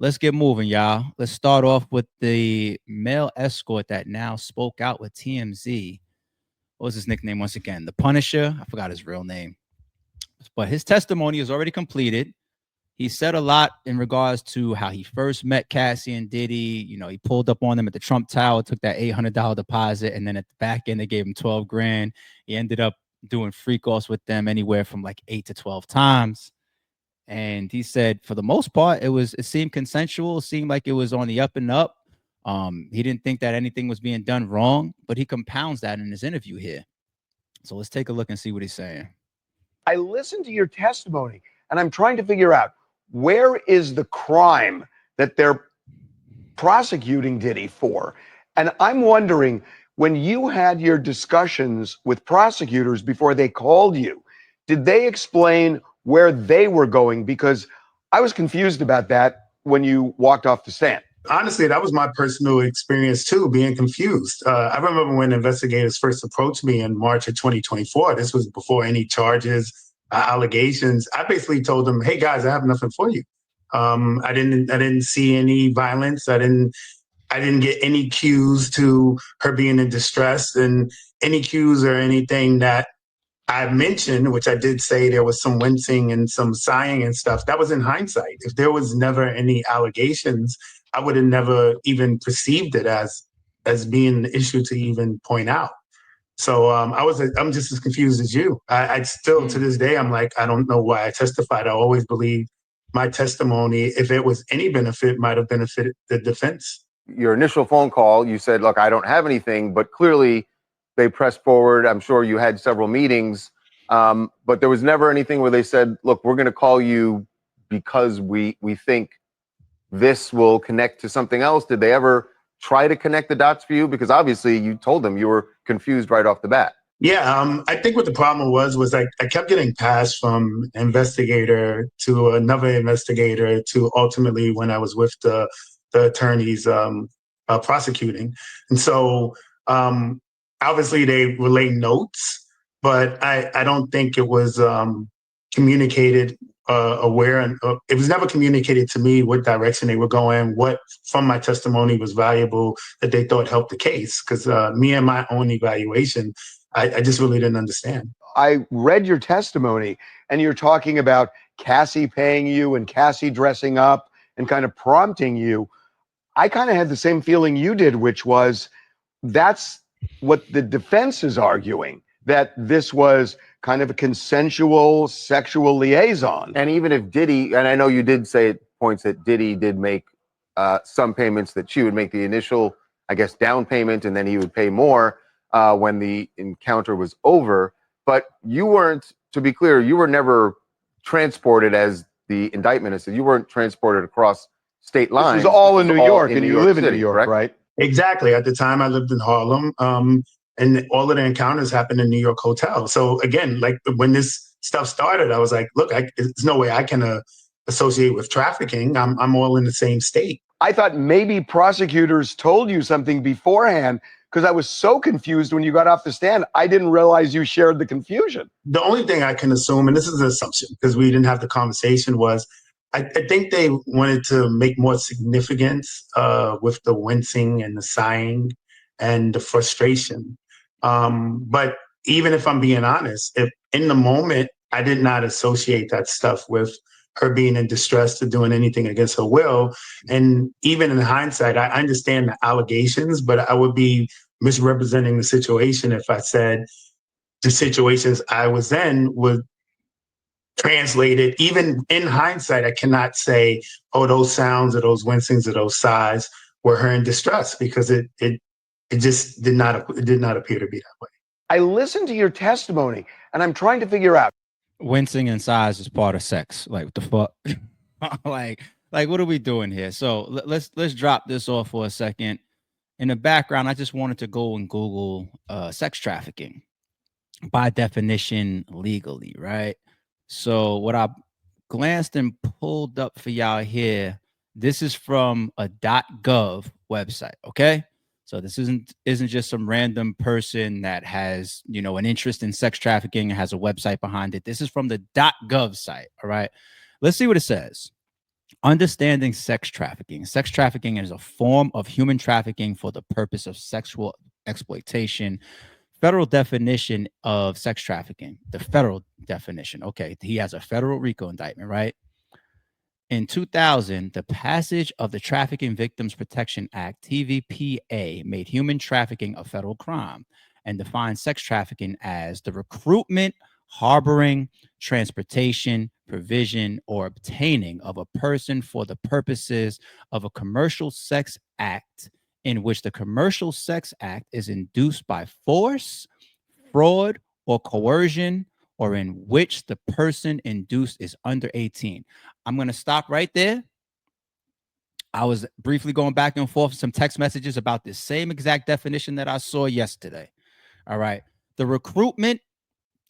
let's get moving, y'all. Let's start off with the male escort that now spoke out with TMZ. What was his nickname once again? The Punisher. I forgot his real name. But his testimony is already completed. He said a lot in regards to how he first met Cassie and Diddy. You know, he pulled up on them at the Trump Tower, took that $800 deposit, and then at the back end, they gave him 12 grand. He ended up doing freak offs with them anywhere from like 8 to 12 times. And he said, for the most part, it seemed consensual, it seemed like it was on the up and up. He didn't think that anything was being done wrong, but he compounds that in his interview here. So let's take a look and see what he's saying. I listened to your testimony, and I'm trying to figure out, where is the crime that they're prosecuting Diddy for? And I'm wondering, when you had your discussions with prosecutors before they called you, did they explain where they were going? Because I was confused about that when you walked off the stand. Honestly, that was my personal experience too, being confused. I remember when investigators first approached me in March of 2024. This was before any charges, allegations. I basically told them, "Hey guys, I have nothing for you. I didn't see any violence. I didn't get any cues to her being in distress, and any cues or anything that I mentioned, which I did say there was some wincing and some sighing and stuff. That was in hindsight. If there was never any allegations, I would have never even perceived it as being an issue to even point out. So I'm just as confused as you. I still, to this day, I'm like, I don't know why I testified. I always believed my testimony, if it was any benefit, might have benefited the defense. Your initial phone call, you said, look, I don't have anything, but clearly they pressed forward. I'm sure you had several meetings, but there was never anything where they said, look, we're going to call you because we think this will connect to something else. Did they ever try to connect the dots for you? Because obviously you told them you were confused right off the bat. Yeah, I think what the problem was I kept getting passed from investigator to another investigator to ultimately when I was with the attorneys prosecuting. And so obviously they relay notes, but I don't think it was communicated aware, and it was never communicated to me what direction they were going, what from my testimony was valuable that they thought helped the case. Because me and my own evaluation, I just really didn't understand. I read your testimony, and you're talking about Cassie paying you and Cassie dressing up and kind of prompting you. I kind of had the same feeling you did, which was that's what the defense is arguing, that this was kind of a consensual sexual liaison. And even if Diddy, and I know you did say at points that Diddy did make some payments, that she would make the initial, I guess, down payment, and then he would pay more when the encounter was over. But you weren't, to be clear, you were never transported, as the indictment has said, you weren't transported across state lines. This was all in New York, and you live in New York, correct? right? Exactly. At the time, I lived in Harlem, and all of the encounters happened in New York Hotel. So again, like when this stuff started, I was like, look, there's no way I can associate with trafficking. I'm all in the same state. I thought maybe prosecutors told you something beforehand, because I was so confused when you got off the stand. I didn't realize you shared the confusion. The only thing I can assume, and this is an assumption because we didn't have the conversation, was I think they wanted to make more significance with the wincing and the sighing and the frustration. But even if I'm being honest, if in the moment I did not associate that stuff with her being in distress to doing anything against her will. And even in hindsight, I understand the allegations, but I would be misrepresenting the situation if I said the situations I was in would translate it. Even in hindsight, I cannot say, oh, those sounds or those wincings or those sighs were her in distress, because it just did not appear to be that way. I listened to your testimony, and I'm trying to figure out. Wincing and sighs is part of sex. Like, what the fuck? like what are we doing here? So let's drop this off for a second. In the background, I just wanted to go and Google sex trafficking, by definition, legally, right? So what I glanced and pulled up for y'all here, this is from a .gov website, okay? So this isn't just some random person that has, an interest in sex trafficking and has a website behind it. This is from the .gov site, all right? Let's see what it says. Understanding sex trafficking. Sex trafficking is a form of human trafficking for the purpose of sexual exploitation. Federal definition of sex trafficking. The federal definition. Okay, he has a federal RICO indictment, right? In 2000, the passage of the Trafficking Victims Protection Act, TVPA, made human trafficking a federal crime and defined sex trafficking as the recruitment, harboring, transportation, provision, or obtaining of a person for the purposes of a commercial sex act in which the commercial sex act is induced by force, fraud, or coercion, or in which the person induced is under 18. I'm going to stop right there. I was briefly going back and forth with some text messages about this same exact definition that I saw yesterday. All right. The recruitment,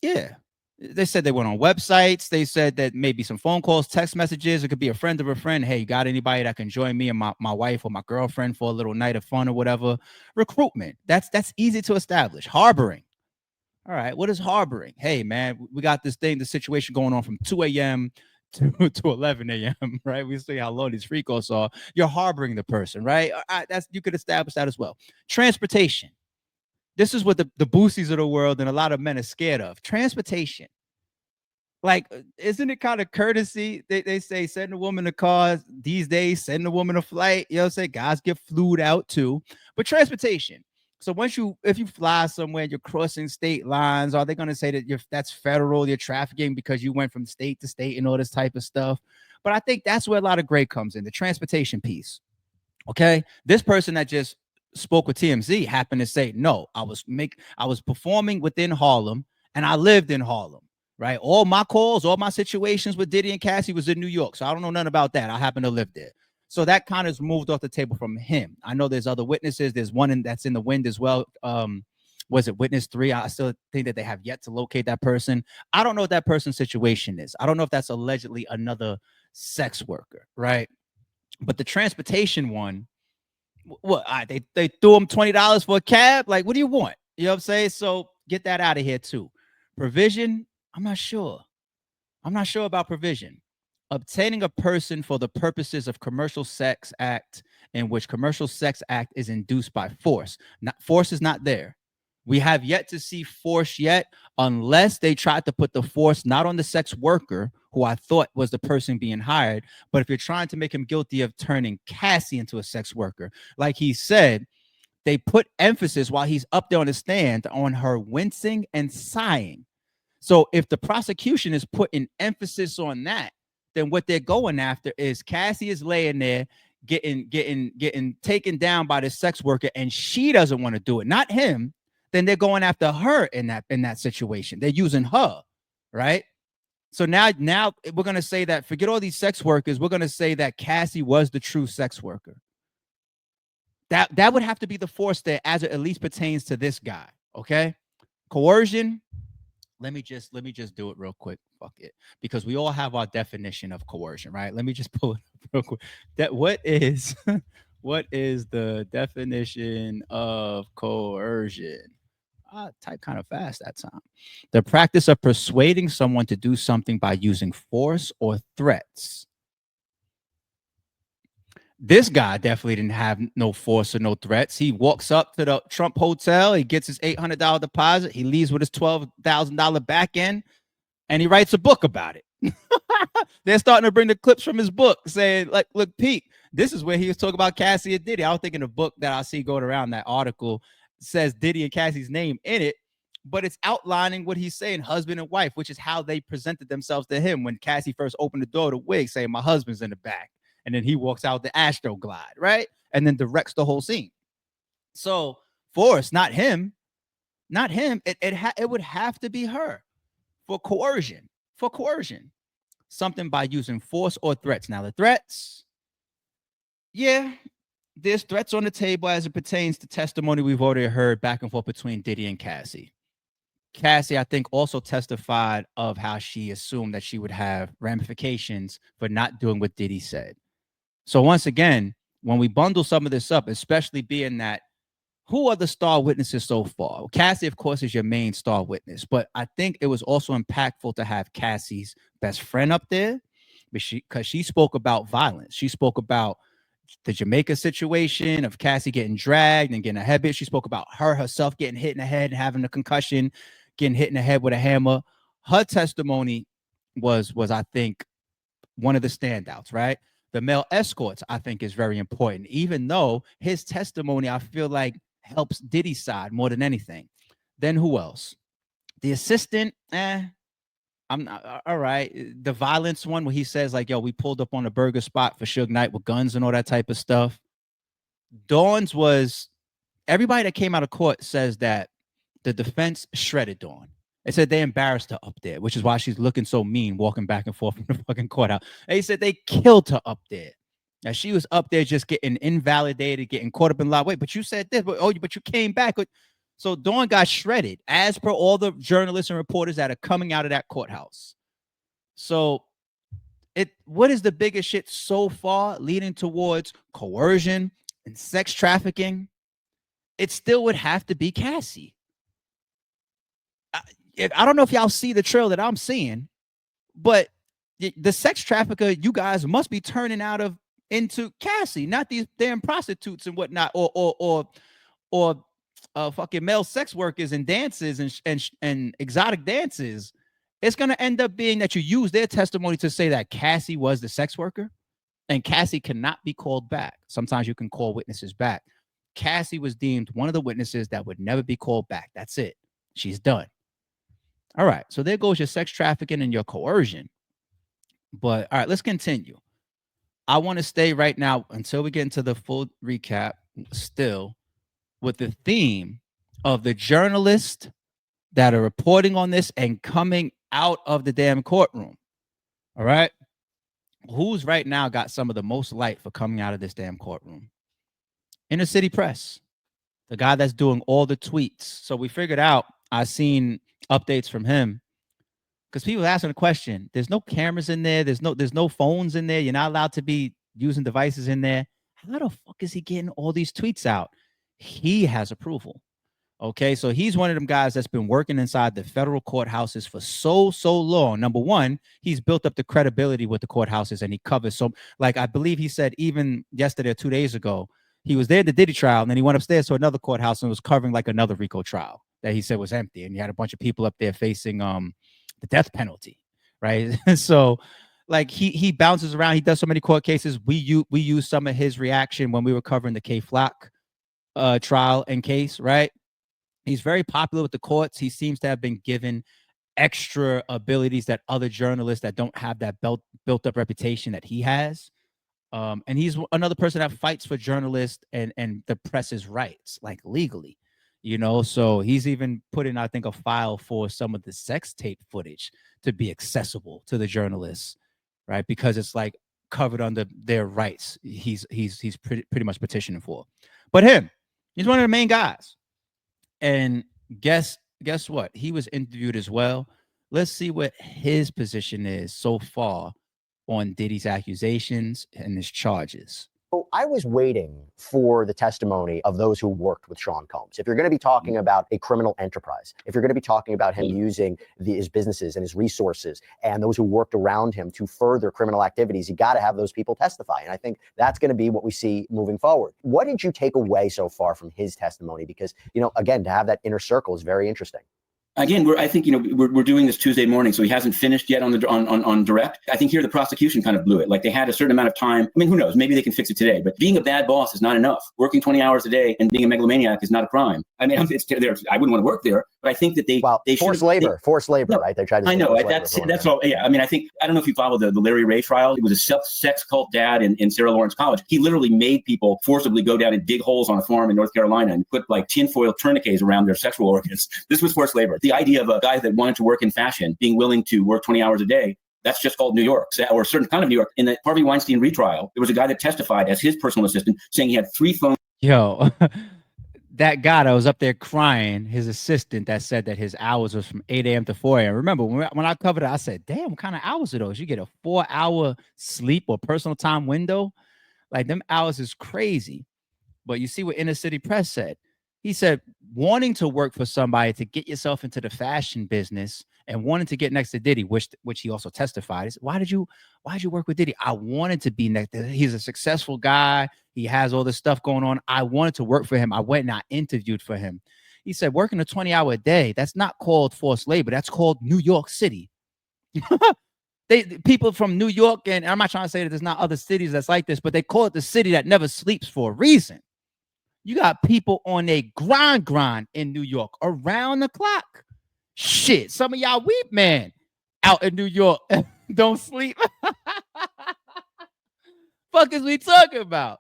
yeah. They said they went on websites. They said that maybe some phone calls, text messages. It could be a friend of a friend. Hey, you got anybody that can join me and my wife or my girlfriend for a little night of fun or whatever? Recruitment. That's easy to establish. Harboring. All right. What is harboring? Hey, man, we got this situation going on from 2 a.m. to 11 a.m. Right? We see how low these freakos are. You're harboring the person, right? That's, you could establish that as well. Transportation. This is what the boosies of the world and a lot of men are scared of. Transportation. Like, isn't it kind of courtesy? They say send a woman a car these days, send a woman a flight. You know what I'm saying? Guys get flued out too. But transportation. So if you fly somewhere, you're crossing state lines, are they going to say that that's federal, you're trafficking because you went from state to state and all this type of stuff? But I think that's where a lot of gray comes in, the transportation piece. Okay. This person that just spoke with TMZ happened to say, no, I was performing within Harlem and I lived in Harlem. Right. All my calls, all my situations with Diddy and Cassie was in New York. So I don't know nothing about that. I happen to live there. So that kind of moved off the table from him. I know there's other witnesses. There's one that's in the wind as well. Was it witness 3? I still think that they have yet to locate that person. I don't know what that person's situation is. I don't know if that's allegedly another sex worker. Right. But the transportation one, what they threw him $20 for a cab. Like, what do you want? You know what I'm saying? So get that out of here too. Provision. I'm not sure. I'm not sure about provision. Obtaining a person for the purposes of commercial sex act in which commercial sex act is induced by force. Force is not there. We have yet to see force yet, unless they tried to put the force not on the sex worker, who I thought was the person being hired, but if you're trying to make him guilty of turning Cassie into a sex worker, like he said, they put emphasis while he's up there on the stand on her wincing and sighing. So if the prosecution is putting emphasis on that, then what they're going after is Cassie is laying there getting taken down by the sex worker and she doesn't want to do it, not him. Then they're going after her in that situation. They're using her, right? So now we're going to say that, forget all these sex workers, we're going to say that Cassie was the true sex worker. That would have to be the force there as it at least pertains to this guy, okay? Coercion. Let me just do it real quick. Fuck it. Because we all have our definition of coercion, right? Let me just pull it up real quick. What is the definition of coercion? I typed kind of fast that time. The practice of persuading someone to do something by using force or threats. This guy definitely didn't have no force or no threats. He walks up to the Trump Hotel. He gets his $800 deposit. He leaves with his $12,000 back end, and he writes a book about it. They're starting to bring the clips from his book saying, like, look, Pete, this is where he was talking about Cassie and Diddy. I was thinking the book that I see going around, that article says Diddy and Cassie's name in it, but it's outlining what he's saying, husband and wife, which is how they presented themselves to him when Cassie first opened the door to Wig, saying, my husband's in the back. And then he walks out the Astro Glide, right? And then directs the whole scene. So force, not him. It would have to be her for coercion. Something by using force or threats. Now the threats, yeah, there's threats on the table as it pertains to testimony we've already heard back and forth between Diddy and Cassie. Cassie, I think, also testified of how she assumed that she would have ramifications for not doing what Diddy said. So once again, when we bundle some of this up, especially being that, who are the star witnesses so far? Cassie, of course, is your main star witness, but I think it was also impactful to have Cassie's best friend up there, but because she spoke about violence. She spoke about the Jamaica situation of Cassie getting dragged and getting a head hit. She spoke about herself getting hit in the head and having a concussion, getting hit in the head with a hammer. Her testimony was I think one of the standouts, right? The male escorts, I think, is very important, even though his testimony, I feel like, helps Diddy's side more than anything. Then who else? The assistant, I'm not all right. The violence one where he says, like, yo, we pulled up on a burger spot for Suge Knight with guns and all that type of stuff. Dawn's was, everybody that came out of court says that the defense shredded Dawn. They said they embarrassed her up there, which is why she's looking so mean, walking back and forth from the fucking courthouse. They said they killed her up there. Now she was up there just getting invalidated, getting caught up in law. Wait, but you said this, but you came back. So Dawn got shredded, as per all the journalists and reporters that are coming out of that courthouse. So what is the biggest shit so far leading towards coercion and sex trafficking? It still would have to be Cassie. I don't know if y'all see the trail that I'm seeing, but the sex trafficker you guys must be turning out of into Cassie, not these damn prostitutes and whatnot, or fucking male sex workers and dances and exotic dances. It's gonna end up being that you use their testimony to say that Cassie was the sex worker, and Cassie cannot be called back. Sometimes you can call witnesses back. Cassie was deemed one of the witnesses that would never be called back. That's it. She's done. All right, so there goes your sex trafficking and your coercion. But all right, let's continue. I want to stay right now until we get into the full recap, still with the theme of the journalists that are reporting on this and coming out of the damn courtroom. All right, who's right now got some of the most light for coming out of this damn courtroom? Inner City Press, the guy that's doing all the tweets. So we figured out, I seen updates from him because people asking the question. There's no cameras in there. There's no phones in there. You're not allowed to be using devices in there. How the fuck is he getting all these tweets out? He has approval. Okay, so he's one of them guys that's been working inside the federal courthouses for so long. Number one, he's built up the credibility with the courthouses, and he covers so, like, I believe he said even yesterday or 2 days ago, he was there at the Diddy trial, and then he went upstairs to another courthouse and was covering like another RICO trial that he said was empty, and you had a bunch of people up there facing the death penalty, right? So like he bounces around. He does so many court cases. We use some of his reaction when we were covering the K Flock trial and case, right? He's very popular with the courts. He seems to have been given extra abilities that other journalists that don't have that built up reputation that he has. And he's another person that fights for journalists and the press's rights, like legally, you know. So he's even put in, I think, a file for some of the sex tape footage to be accessible to the journalists, right? Because it's like covered under their rights. He's pretty much petitioning for. But he's one of the main guys. And guess what? He was interviewed as well. Let's see what his position is so far on Diddy's accusations and his charges. So I was waiting for the testimony of those who worked with Sean Combs. If you're going to be talking about a criminal enterprise, if you're going to be talking about him using his businesses and his resources and those who worked around him to further criminal activities, you got to have those people testify. And I think that's going to be what we see moving forward. What did you take away so far from his testimony? Because, you know, again, to have that inner circle is very interesting. Again, I think, you know, we're doing this Tuesday morning, so he hasn't finished yet on direct. I think here the prosecution kind of blew it. Like, they had a certain amount of time. I mean, who knows? Maybe they can fix it today. But being a bad boss is not enough. Working 20 hours a day and being a megalomaniac is not a crime. I mean, I wouldn't want to work there, but I think that they forced labor, right? They tried to. I know that's all. Yeah, I mean, I don't know if you follow the Larry Ray trial. It was a sex cult dad in Sarah Lawrence College. He literally made people forcibly go down and dig holes on a farm in North Carolina and put like tinfoil tourniquets around their sexual organs. This was forced labor. The idea of a guy that wanted to work in fashion being willing to work 20 hours a day, that's just called New York, or a certain kind of New York. In the Harvey Weinstein retrial, there was a guy that testified as his personal assistant saying he had 3 phones. Yo, that guy that was up there crying, his assistant that said that his hours was from 8 a.m. to 4 a.m. Remember, when I covered it, I said, damn, what kind of hours are those? You get a 4-hour sleep or personal time window? Like, them hours is crazy. But you see what Inner City Press said. He said wanting to work for somebody to get yourself into the fashion business and wanting to get next to Diddy, which he also testified. He said, why did you work with Diddy? I wanted to be next. He's a successful guy. He has all this stuff going on. I wanted to work for him. I went and I interviewed for him. He said, working a 20-hour day, that's not called forced labor. That's called New York City. People from New York, and I'm not trying to say that there's not other cities that's like this, but they call it the city that never sleeps for a reason. You got people on a grind in New York around the clock. Shit, some of y'all weep, man, out in New York don't sleep. Fuck is we talking about?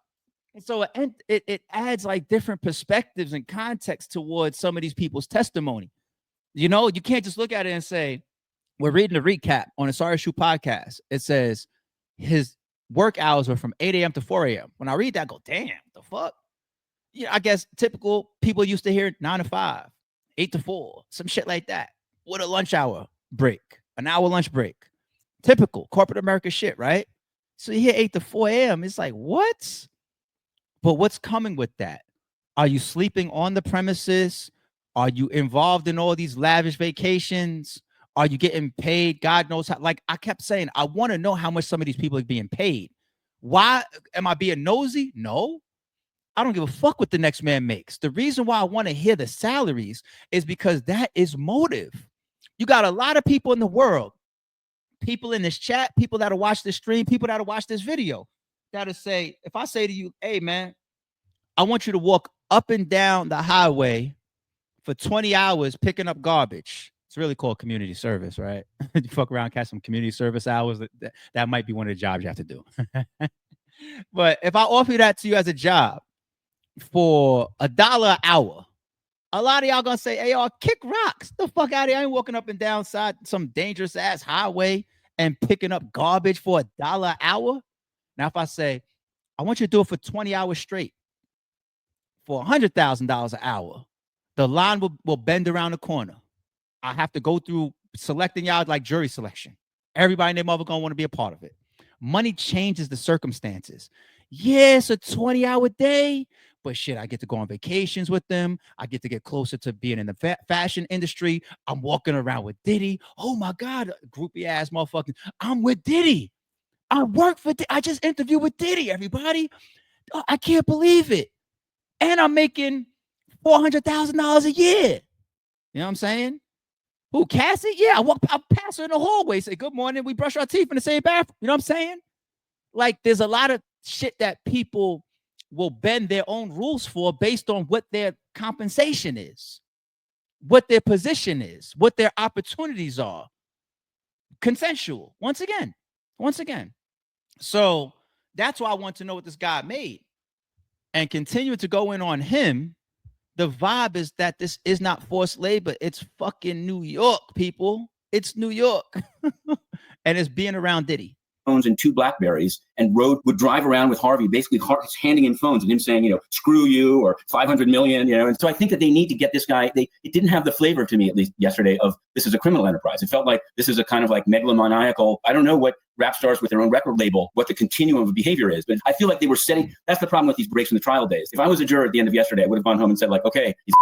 So it adds like different perspectives and context towards some of these people's testimony. You know, you can't just look at it and say, we're reading the recap on a Sorry Shoe podcast. It says his work hours were from 8 a.m. to 4 a.m. When I read that, I go, damn, the fuck? Yeah, I guess typical people used to hear 9 to 5, 8 to 4, some shit like that, with a lunch hour break, an hour lunch break. Typical corporate America shit, right? So you hear 8 to 4 a.m. It's like, what? But what's coming with that? Are you sleeping on the premises? Are you involved in all these lavish vacations? Are you getting paid? God knows how. Like I kept saying, I want to know how much some of these people are being paid. Why am I being nosy? No. I don't give a fuck what the next man makes. The reason why I want to hear the salaries is because that is motive. You got a lot of people in the world, people in this chat, people that'll watch this stream, people that'll watch this video, that'll say, if I say to you, hey man, I want you to walk up and down the highway for 20 hours picking up garbage. It's really called community service, right? You fuck around, catch some community service hours. That might be one of the jobs you have to do. But if I offer that to you as a job, for $1 an hour, a lot of y'all gonna say, hey, y'all kick rocks. The fuck out of here. I ain't walking up and down side some dangerous ass highway and picking up garbage for $1 an hour. Now, if I say, I want you to do it for 20 hours straight for $100,000 an hour, the line will bend around the corner. I have to go through selecting y'all like jury selection. Everybody and their mother gonna want to be a part of it. Money changes the circumstances. Yeah, it's a 20-hour day, but shit, I get to go on vacations with them. I get to get closer to being in the fashion industry. I'm walking around with Diddy. Oh my God, groupie ass motherfucker. I'm with Diddy. I work for I just interviewed with Diddy, everybody. I can't believe it. And I'm making $400,000 a year. You know what I'm saying? Who, Cassie? Yeah, I pass her in the hallway, say, good morning. We brush our teeth in the same bathroom. You know what I'm saying? Like, there's a lot of shit that people will bend their own rules for based on what their compensation is, what their position is, what their opportunities are. Consensual, once again. So that's why I want to know what this guy made. And continue to go in on him. The vibe is that this is not forced labor. It's fucking New York, people. It's New York. And it's being around Diddy. Phones and 2 Blackberries, and would drive around with Harvey, basically handing in phones and him saying, you know, screw you, or 500 million, you know. And so I think that they need to get this guy. It didn't have the flavor to me, at least yesterday, of this is a criminal enterprise. It felt like this is a kind of like megalomaniacal. I don't know what rap stars with their own record label, what the continuum of behavior is, but I feel like they were setting. That's the problem with these breaks from the trial days. If I was a juror at the end of yesterday, I would have gone home and said like, okay, he's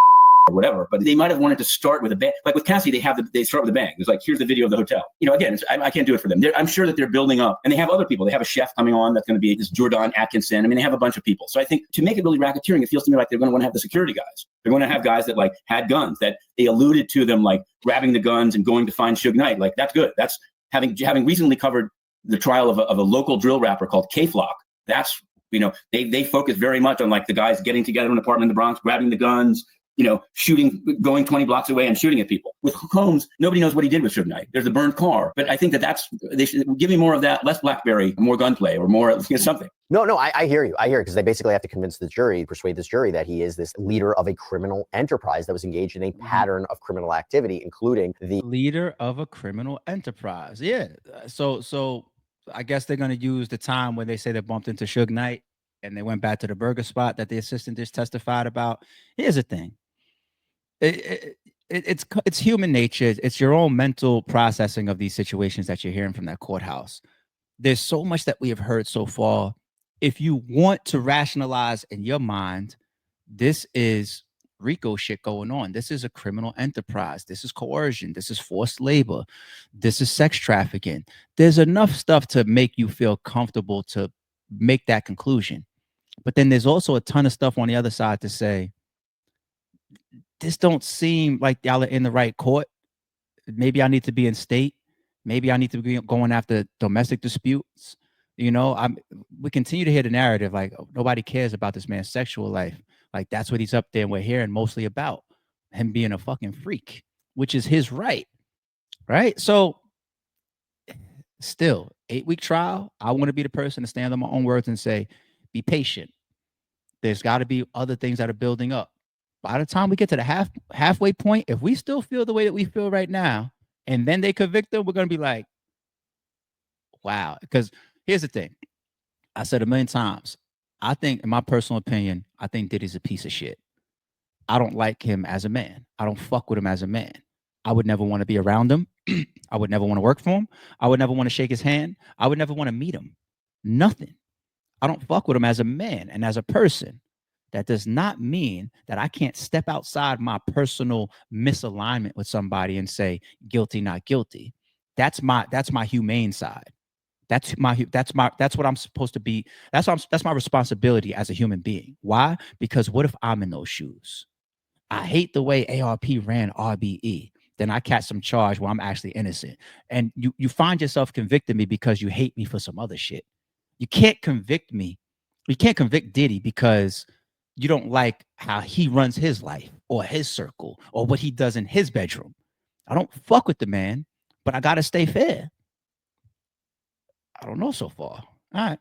or whatever, but they might have wanted to start with a bang. Like with Cassie, they start with a bang. It's like, here's the video of the hotel. You know, again, I can't do it for them. I'm sure that they're building up, and they have other people. They have a chef coming on that's going to be this Jordan Atkinson. I mean, they have a bunch of people. So I think to make it really racketeering, it feels to me like they're going to want to have the security guys. They're going to have guys that like had guns, that they alluded to them like grabbing the guns and going to find Suge Knight. Like that's good. That's having recently covered the trial of a local drill rapper called K-Flock. That's, you know, they focus very much on like the guys getting together in an apartment in the Bronx, grabbing the guns, you know, shooting, going 20 blocks away and shooting at people. With Combs, nobody knows what he did with Suge Knight. There's a burned car. But I think they should give me more of that, less Blackberry, more gunplay, or more, you know, something. No, I hear you. I hear it, because they basically have to convince the jury, persuade this jury that he is this leader of a criminal enterprise that was engaged in a pattern of criminal activity, including the leader of a criminal enterprise. Yeah. So I guess they're going to use the time when they say they bumped into Suge Knight and they went back to the burger spot that the assistant just testified about. Here's the thing. It's human nature. It's your own mental processing of these situations that you're hearing from that courthouse. There's so much that we have heard so far. If you want to rationalize in your mind, this is RICO shit going on. This is a criminal enterprise. This is coercion. This is forced labor. This is sex trafficking. There's enough stuff to make you feel comfortable to make that conclusion. But then there's also a ton of stuff on the other side to say, this don't seem like y'all are in the right court. Maybe I need to be in state. Maybe I need to be going after domestic disputes. You know, we continue to hear the narrative like nobody cares about this man's sexual life. Like that's what he's up there and we're hearing mostly about him being a fucking freak, which is his right. Right. So still 8-week trial. I want to be the person to stand on my own words and say, be patient. There's got to be other things that are building up. By the time we get to the halfway point, if we still feel the way that we feel right now, and then they convict them, we're going to be like, wow. Because here's the thing. I said a million times, I think, in my personal opinion, I think Diddy's a piece of shit. I don't like him as a man. I don't fuck with him as a man. I would never want to be around him. I would never want to work for him. I would never want to shake his hand. I would never want to meet him. Nothing. I don't fuck with him as a man and as a person. That does not mean that I can't step outside my personal misalignment with somebody and say guilty, not guilty. That's my humane side. That's what I'm supposed to be. That's my responsibility as a human being. Why? Because what if I'm in those shoes? I hate the way ARP ran RBE. Then I catch some charge where I'm actually innocent. And you find yourself convicting me because you hate me for some other shit. You can't convict me. You can't convict Diddy because you don't like how he runs his life or his circle or what he does in his bedroom. I don't fuck with the man, but I got to stay fair. I don't know so far. All right.